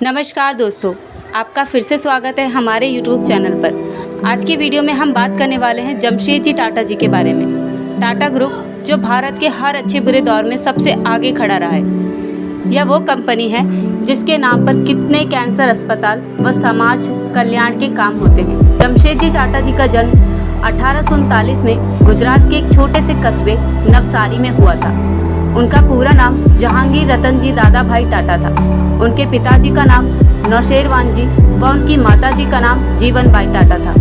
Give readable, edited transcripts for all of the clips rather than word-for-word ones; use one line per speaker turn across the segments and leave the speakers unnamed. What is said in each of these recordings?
नमस्कार दोस्तों, आपका फिर से स्वागत है हमारे YouTube चैनल पर। आज की वीडियो में हम बात करने वाले हैं जमशेदजी टाटा जी के बारे में। टाटा ग्रुप जो भारत के हर अच्छे बुरे दौर में सबसे आगे खड़ा रहा है। यह वो कंपनी है जिसके नाम पर कितने कैंसर अस्पताल व समाज कल्याण के काम होते हैं। जमशेदजी टाटा जी का जन्म 1839 में गुजरात के एक छोटे से कस्बे नवसारी में हुआ था। उनका पूरा नाम जहांगीर रतनजी दादाभाई टाटा था। उनके पिताजी का नाम नौशेरवान जी व उनकी माताजी का नाम जीवनबाई टाटा था।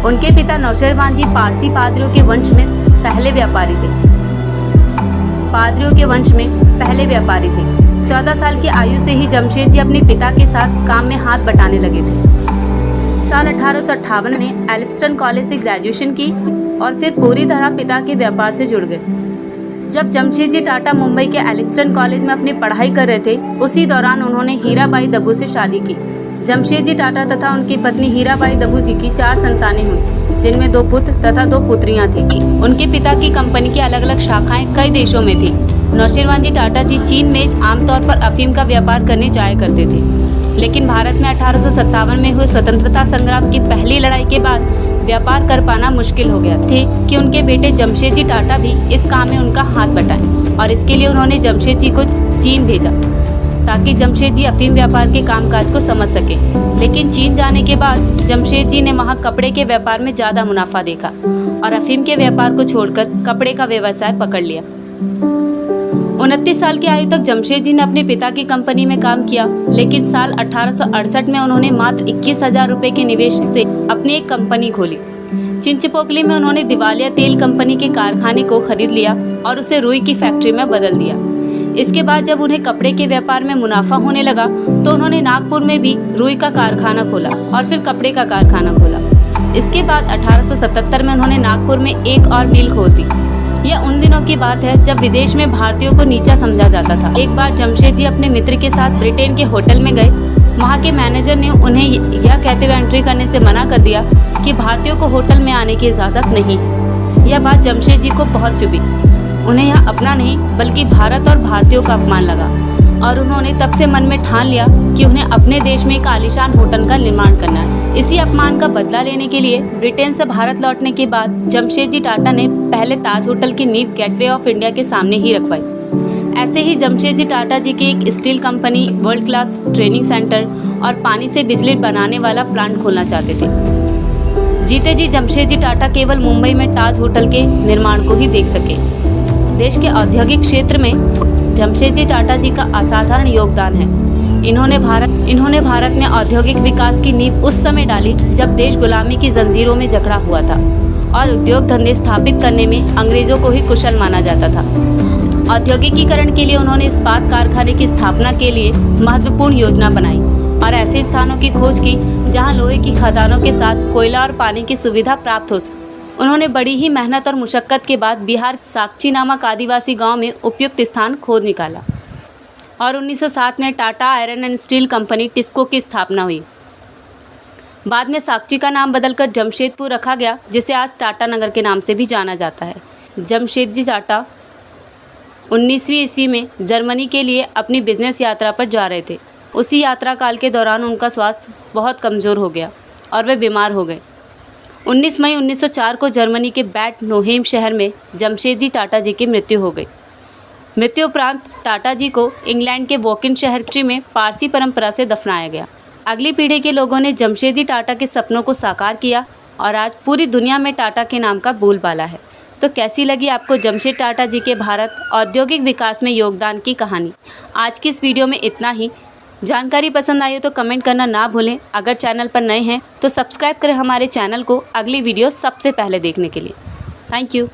उनके पिता नौशेरवान जी पारसी पादरियों के वंश में पहले व्यापारी थे। 14 साल की आयु से ही जमशेद जी अपने पिता के साथ काम में हाथ बटाने लगे थे। साल 1858 में एल्फिंस्टन कॉलेज से ग्रेजुएशन की और फिर पूरी तरह पिता के व्यापार से जुड़ गए। जब जमशेदजी टाटा मुंबई के एल्फिंस्टन कॉलेज में अपनी पढ़ाई कर रहे थे, उसी दौरान उन्होंने हीराबाई दब्बू से शादी की। जमशेदजी टाटा तथा उनकी पत्नी हीराबाई दब्बू जी की 4 संतानें हुई, जिनमें 2 पुत्र तथा 2 पुत्रियां थीं। उनके पिता की कंपनी की अलग अलग शाखाएं कई देशों में थी। नौशेरवान जी टाटा जी चीन में आमतौर पर अफीम का व्यापार करने जाया करते थे, लेकिन भारत में 1857 में हुए स्वतंत्रता संग्राम की पहली लड़ाई के बाद व्यापार कर पाना मुश्किल हो गया थे कि उनके बेटे जमशेदजी टाटा भी इस काम में उनका हाथ बटाएं, और इसके लिए उन्होंने जमशेद जी को चीन भेजा ताकि जमशेद जी अफीम व्यापार के कामकाज को समझ सके। लेकिन चीन जाने के बाद जमशेद जी ने वहां कपड़े के व्यापार में ज़्यादा मुनाफा देखा और अफीम के व्यापार को छोड़कर कपड़े का व्यवसाय पकड़ लिया। 29 साल की आयु तक जमशेद जी ने अपने पिता की कंपनी में काम किया, लेकिन साल 1868 में उन्होंने मात्र 21,000 रुपये के निवेश से अपनी एक कंपनी खोली। चिंचपोकली में उन्होंने दिवालिया तेल कंपनी के कारखाने को खरीद लिया और उसे रुई की फैक्ट्री में बदल दिया। इसके बाद जब उन्हें कपड़े के व्यापार में मुनाफा होने लगा तो उन्होंने नागपुर में भी रुई का कारखाना खोला और फिर कपड़े का कारखाना खोला। इसके बाद 1877 में उन्होंने नागपुर में एक और मिल खोल दी। यह उन दिनों की बात है जब विदेश में भारतीयों को नीचा समझा जाता था। एक बार जमशेद जी अपने मित्र के साथ ब्रिटेन के होटल में गए। वहाँ के मैनेजर ने उन्हें यह कहते हुए एंट्री करने से मना कर दिया कि भारतीयों को होटल में आने की इजाज़त नहीं। यह बात जमशेद जी को बहुत चुभी। उन्हें यह अपना नहीं बल्कि भारत और भारतीयों का अपमान लगा और उन्होंने तब से मन में ठान लिया कि उन्हें अपने देश में एक आलीशान होटल का निर्माण करना है। इसी अपमान का बदला लेने के लिए ब्रिटेन से भारत लौटने के बाद जमशेदजी टाटा ने पहले ताज होटल की नींव गेटवे ऑफ इंडिया के सामने ही रखवाई। ऐसे ही जमशेदजी टाटा जी की एक steel company, world class training centre और पानी से बिजली बनाने वाला प्लांट खोलना चाहते थे। जीते जी जमशेदजी टाटा केवल मुंबई में ताज होटल के निर्माण को ही देख सके। देश के औद्योगिक क्षेत्र में जमशेदजी टाटा जी का असाधारण योगदान है। इन्होंने भारत में औद्योगिक विकास की नींव उस समय डाली जब देश गुलामी की जंजीरों में जकड़ा हुआ था और उद्योग धंधे स्थापित करने में अंग्रेजों को ही कुशल माना जाता था। औद्योगिकीकरण के लिए उन्होंने इस्पात कारखाने की स्थापना के लिए महत्वपूर्ण योजना बनाई और ऐसे स्थानों की खोज की जहां लोहे की खदानों के साथ कोयला और पानी की सुविधा प्राप्त हो सके। उन्होंने बड़ी ही मेहनत और मुशक्कत के बाद बिहार साकची नामक आदिवासी गांव में उपयुक्त स्थान खोद निकाला और 1907 में Tata iron and steel company TISCO की स्थापना हुई। बाद में साकची का नाम बदलकर जमशेदपुर रखा गया, जिसे आज टाटा नगर के नाम से भी जाना जाता है। जमशेदजी टाटा 19वीं ईस्वी में जर्मनी के लिए अपनी बिजनेस यात्रा पर जा रहे थे। उसी यात्रा काल के दौरान उनका स्वास्थ्य बहुत कमज़ोर हो गया और वे बीमार हो गए। 19 मई 1904 को जर्मनी के बैड नोहेम शहर में जमशेदजी टाटा जी की मृत्यु हो गई। मृत्यु उपरांत टाटा जी को इंग्लैंड के वोकिन शहर में पारसी परंपरा से दफनाया गया। अगली पीढ़ी के लोगों ने जमशेदजी टाटा के सपनों को साकार किया और आज पूरी दुनिया में टाटा के नाम का बोलबाला है। तो कैसी लगी आपको जमशेद टाटा जी के भारत औद्योगिक विकास में योगदान की कहानी? आज की इस वीडियो में इतना ही। जानकारी पसंद आई हो तो कमेंट करना ना भूलें। अगर चैनल पर नए हैं तो सब्सक्राइब करें हमारे चैनल को अगली वीडियो सबसे पहले देखने के लिए। Thank you.